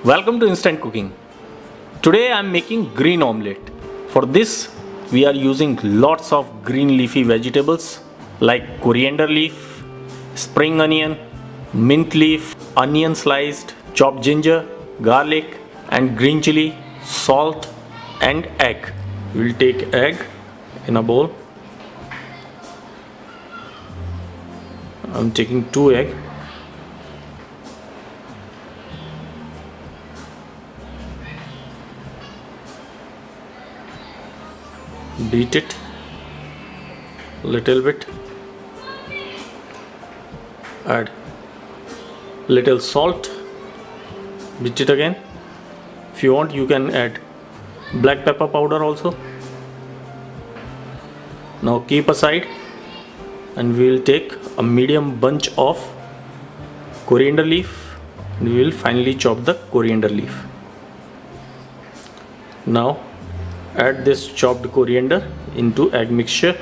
Welcome to Instant Cooking. Today I am making green omelette. For this we are using lots of green leafy vegetables like coriander leaf, spring onion, mint leaf, onion sliced, chopped ginger, garlic and green chili, salt and egg. We will take egg in a bowl. I am taking 2 eggs. Beat it little bit, add little salt, beat it again. If you want you can add black pepper powder also. Now keep aside and we will take a medium bunch of coriander leaf and we will finally chop the coriander leaf. Now add this chopped coriander into egg mixture.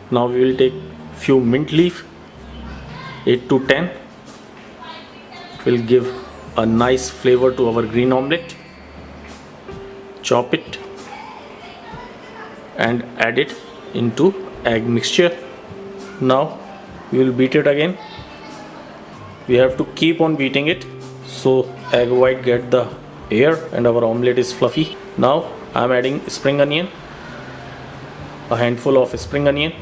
Now we will take few mint leaf, 8 to 10. It will give a nice flavor to our green omelette. Chop it and add it into egg mixture. Now we will beat it again. We have to keep on beating it so egg white get the air and our omelette is fluffy. Now I am adding spring onion, a handful of spring onion.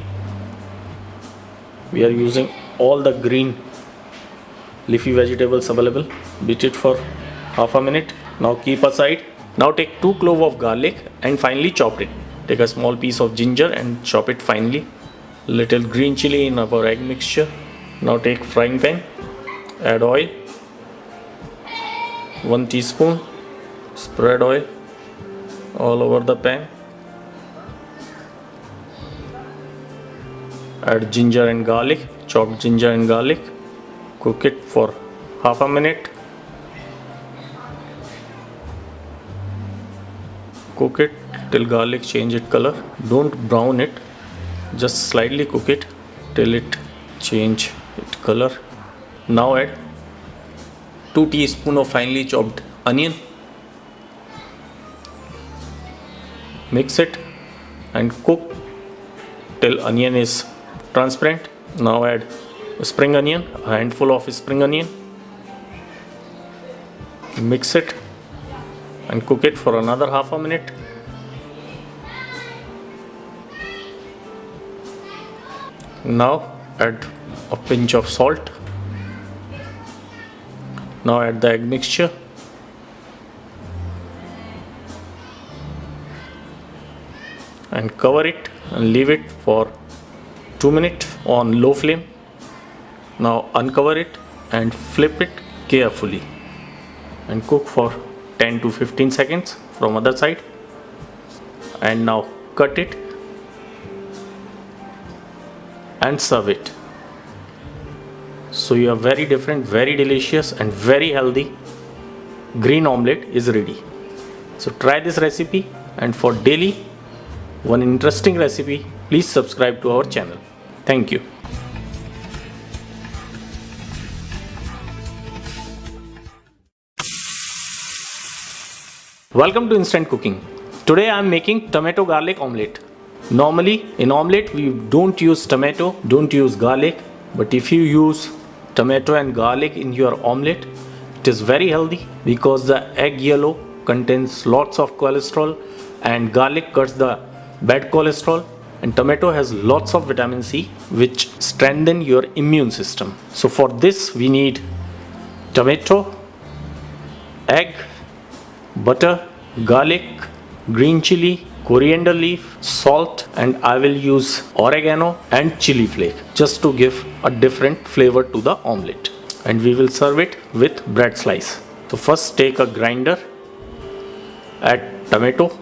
We are using all the green leafy vegetables available. Beat it for half a minute. Now keep aside. Now take 2 cloves of garlic and finely chop it. Take a small piece of ginger and chop it finely. Little green chili in our egg mixture. Now take frying pan, add oil, 1 teaspoon, spread oil all over the pan. Add ginger and garlic, chopped ginger and garlic. Cook it for half a minute. Cook it till garlic change its color. Don't brown it, just slightly cook it till it change its color. Now add 2 teaspoons of finely chopped onion. Mix it and cook till onion is transparent. Now add spring onion, a handful of spring onion. Mix it and cook it for another half a minute. Now add a pinch of salt. Now add the egg mixture. And cover it and leave it for 2 minutes on low flame. Now uncover it and flip it carefully and cook for 10 to 15 seconds from other side. And now cut it and serve it. So your very different, very delicious and very healthy green omelette is ready. So try this recipe, and for daily one interesting recipe, please subscribe to our channel. Thank you. Welcome to Instant Cooking. Today I am making tomato garlic omelette. Normally in omelette we don't use tomato, don't use garlic, but if you use tomato and garlic in your omelette, it is very healthy because the egg yellow contains lots of cholesterol and garlic cuts the bad cholesterol, and tomato has lots of vitamin C which strengthen your immune system. So for this we need tomato, egg, butter, garlic, green chili, coriander leaf, salt, and I will use oregano and chili flake just to give a different flavor to the omelette. And we will serve it with bread slice. So first take a grinder, add tomato,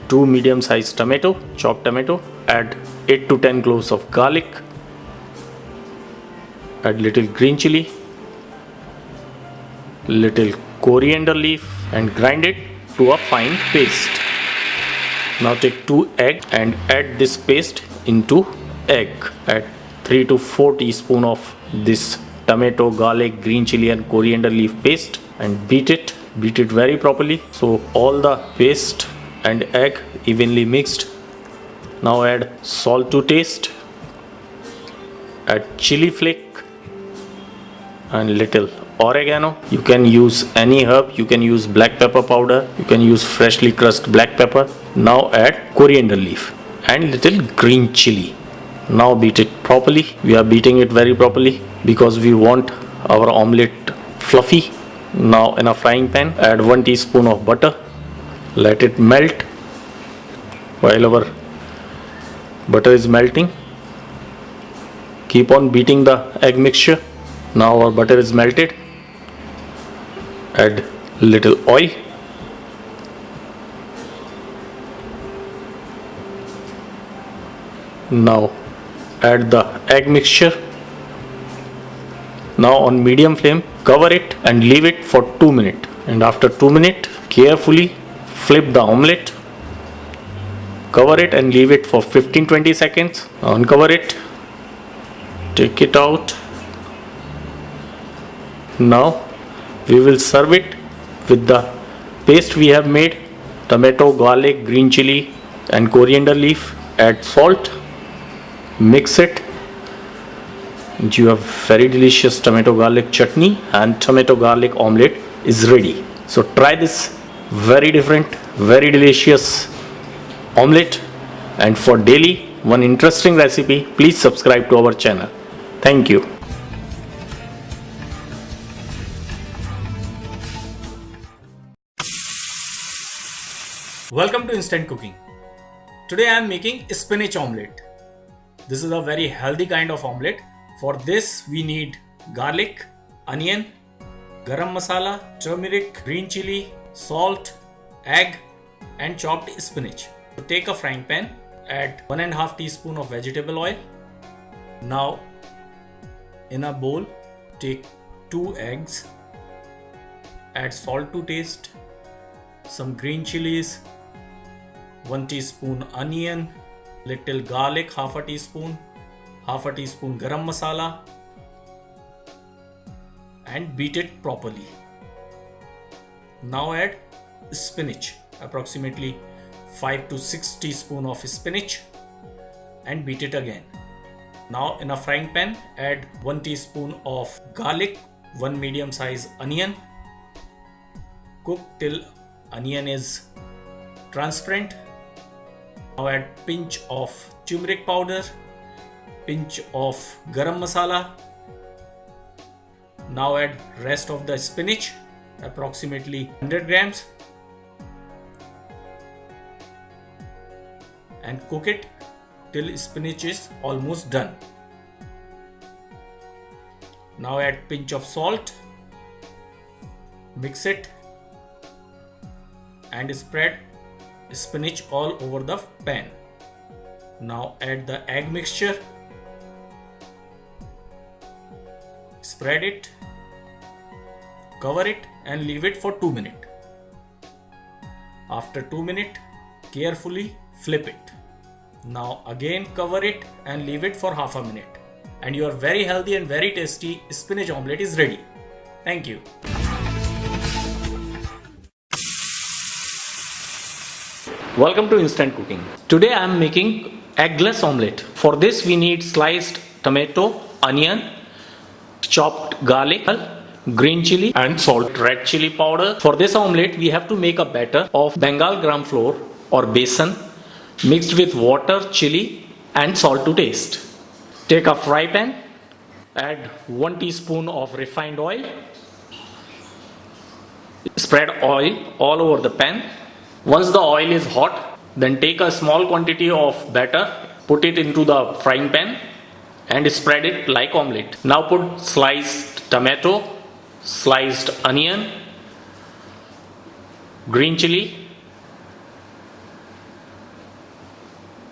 2 medium sized tomato, chopped tomato, add 8 to 10 cloves of garlic, add little green chili, little coriander leaf and grind it to a fine paste. Now take 2 eggs and add this paste into egg. Add 3 to 4 teaspoons of this tomato, garlic, green chili and coriander leaf paste and beat it very properly so all the paste and egg evenly mixed. Now add salt to taste, add chili flake and little oregano. You can use any herb, you can use black pepper powder, you can use freshly crushed black pepper. Now add coriander leaf and little green chili. Now beat it properly. We are beating it very properly because we want our omelette fluffy. Now in a frying pan add 1 teaspoon of butter, let it melt. While our butter is melting, keep on beating the egg mixture. Now our butter is melted, add little oil, now add the egg mixture. Now on medium flame cover it and leave it for 2 minutes, and after 2 minutes carefully flip the omelette, cover it and leave it for 15-20 seconds. Uncover it, take it out. Now we will serve it with the paste we have made: tomato, garlic, green chili and coriander leaf. Add salt, mix it, and you have very delicious tomato garlic chutney and tomato garlic omelette is ready. So try this very different, very delicious omelette, and for daily one interesting recipe, please subscribe to our channel. Thank you. Welcome to Instant Cooking. Today I am making spinach omelette. This is a very healthy kind of omelette. For this we need garlic, onion, garam masala, turmeric, green chili, salt, egg and chopped spinach. So take a frying pan, add 1.5 teaspoon of vegetable oil. Now in a bowl take 2 eggs, add salt to taste, some green chilies, 1 teaspoon onion, little garlic, half a teaspoon garam masala, and beat it properly. Now add spinach, approximately 5 to 6 teaspoon of spinach, and beat it again. Now in a frying pan add 1 teaspoon of garlic, 1 medium size onion. Cook till onion is transparent. Now add pinch of turmeric powder, pinch of garam masala. Now add rest of the spinach, approximately 100 grams, and cook it till spinach is almost done. Now add pinch of salt, mix it and spread spinach all over the pan. Now add the egg mixture, spread it, cover it and leave it for 2 minutes. After 2 minutes carefully flip it. Now again cover it and leave it for half a minute, and your very healthy and very tasty spinach omelette is ready. Thank you. Welcome to Instant Cooking. Today I am making eggless omelette. For this we need sliced tomato, onion, chopped garlic, green chili and salt, red chili powder. For this omelette we have to make a batter of Bengal gram flour or besan mixed with water, chili and salt to taste. Take a fry pan, add 1 teaspoon of refined oil, spread oil all over the pan. Once the oil is hot, then take a small quantity of batter, put it into the frying pan and spread it like omelette. Now put sliced tomato, sliced onion, green chili,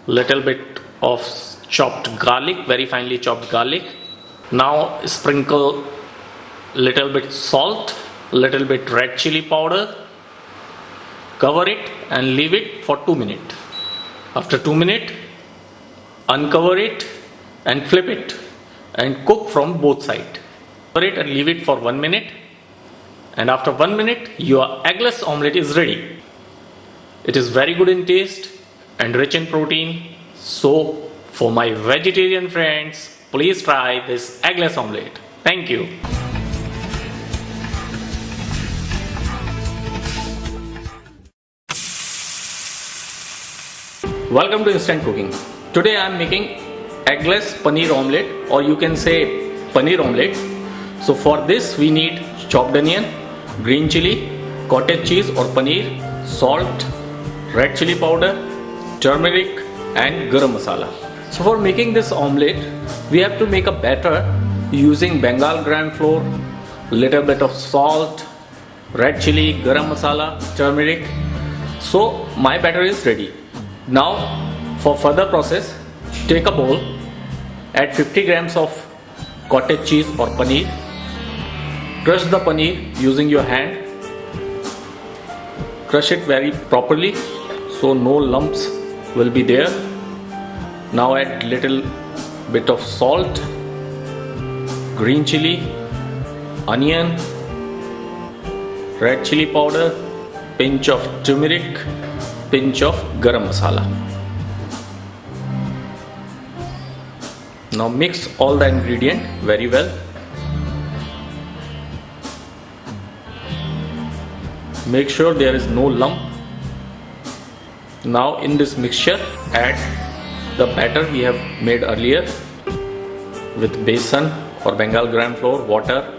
little bit of chopped garlic, very finely chopped garlic. Now sprinkle little bit salt, little bit red chili powder. Cover it and leave it for 2 minutes. After 2 minutes, uncover it and flip it and cook from both sides. Cover it and leave it for 1 minute. And after 1 minute, your eggless omelette is ready. It is very good in taste and rich in protein. So, for my vegetarian friends, please try this eggless omelette. Thank you. Welcome to Instant Cooking. Today I am making eggless paneer omelette, or you can say paneer omelette. So for this we need chopped onion, green chili, cottage cheese or paneer, salt, red chili powder, turmeric and garam masala. So for making this omelette, we have to make a batter using Bengal gram flour, little bit of salt, red chili, garam masala, turmeric. So my batter is ready. Now for further process, take a bowl, add 50 grams of cottage cheese or paneer, crush the paneer using your hand, crush it very properly so no lumps will be there. Now add little bit of salt, green chili, onion, red chili powder, pinch of turmeric, pinch of garam masala. Now mix all the ingredient very well. Make sure there is no lump. Now in this mixture add the batter we have made earlier with besan or Bengal gram flour, water,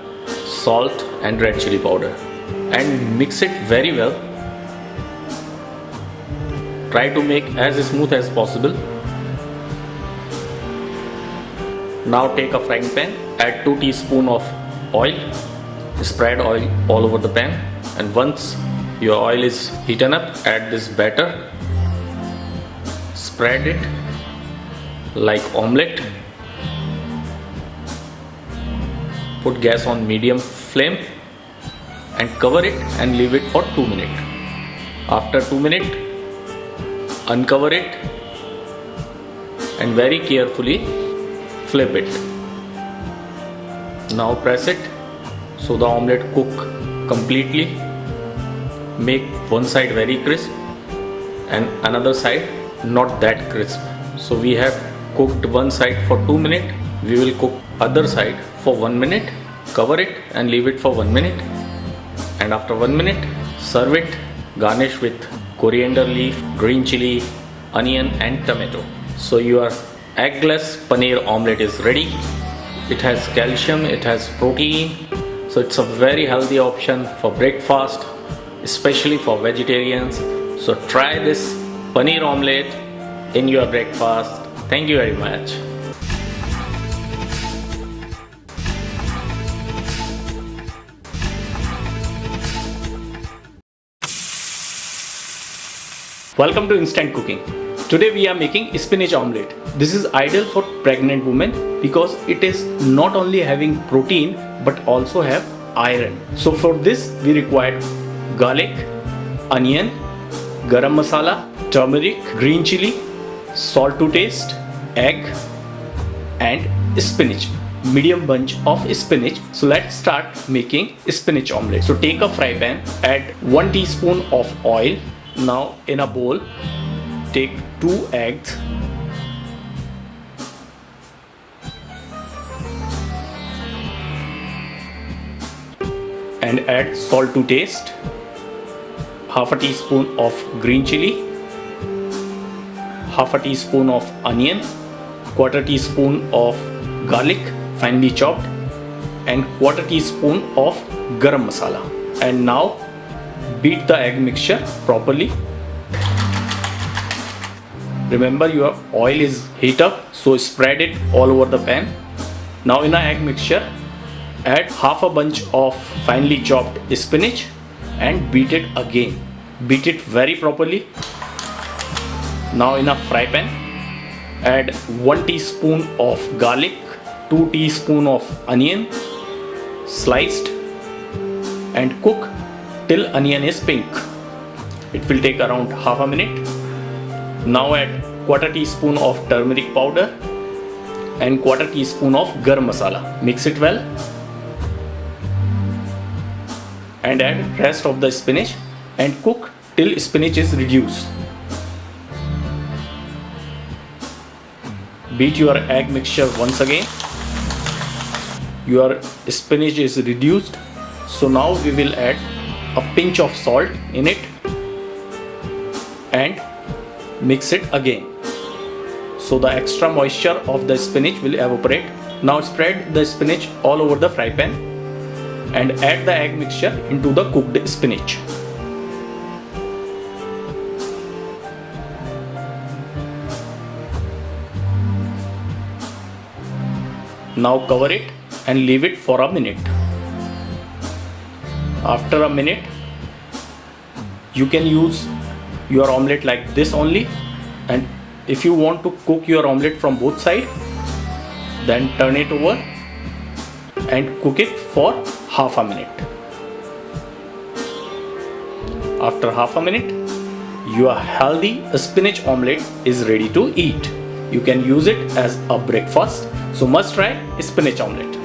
salt and red chili powder, and mix it very well. Try to make as smooth as possible. Now take a frying pan, add 2 teaspoons of oil, spread oil all over the pan, and once your oil is heated up, add this batter, spread it like omelette, put gas on medium flame and cover it and leave it for 2 minutes. After 2 minutes, uncover it and very carefully flip it. Now press it so the omelette cook completely. Make one side very crisp and another side not that crisp. So we have cooked one side for 2 minutes. We will cook other side for 1 minute. Cover it and leave it for 1 minute. And after 1 minute, serve it. Garnish with coriander leaf, green chili, onion and tomato. So your eggless paneer omelette is ready. It has calcium, it has protein, so it's a very healthy option for breakfast, especially for vegetarians. So try this paneer omelette in your breakfast. Thank you very much. Welcome to Instant Cooking. Today we are making spinach omelette. This is ideal for pregnant women because it is not only having protein but also have iron. So for this we require garlic, onion, garam masala, turmeric, green chili, salt to taste, egg and spinach. Medium bunch of spinach. So let's start making spinach omelette. So take a fry pan, add 1 teaspoon of oil. Now in a bowl, take 2 eggs, and add salt to taste, half a teaspoon of green chili, half a teaspoon of onion, quarter teaspoon of garlic finely chopped, and quarter teaspoon of garam masala. And now beat the egg mixture properly. Remember your oil is heat up, so spread it all over the pan. Now in a egg mixture, add half a bunch of finely chopped spinach and beat it again. Beat it very properly. Now in a fry pan, add 1 teaspoon of garlic, 2 teaspoons of onion sliced, and cook till onion is pink. It will take around half a minute. Now add quarter teaspoon of turmeric powder and quarter teaspoon of garam masala. Mix it well and add rest of the spinach and cook till spinach is reduced. Beat your egg mixture once again. Your spinach is reduced, so now we will add a pinch of salt in it and mix it again, so the extra moisture of the spinach will evaporate. Now spread the spinach all over the fry pan and add the egg mixture into the cooked spinach. Now cover it and leave it for a minute. After a minute, you can use your omelette like this only, and if you want to cook your omelette from both sides, then turn it over and cook it for half a minute. After half a minute, your healthy spinach omelette is ready to eat. You can use it as a breakfast, so must try spinach omelette.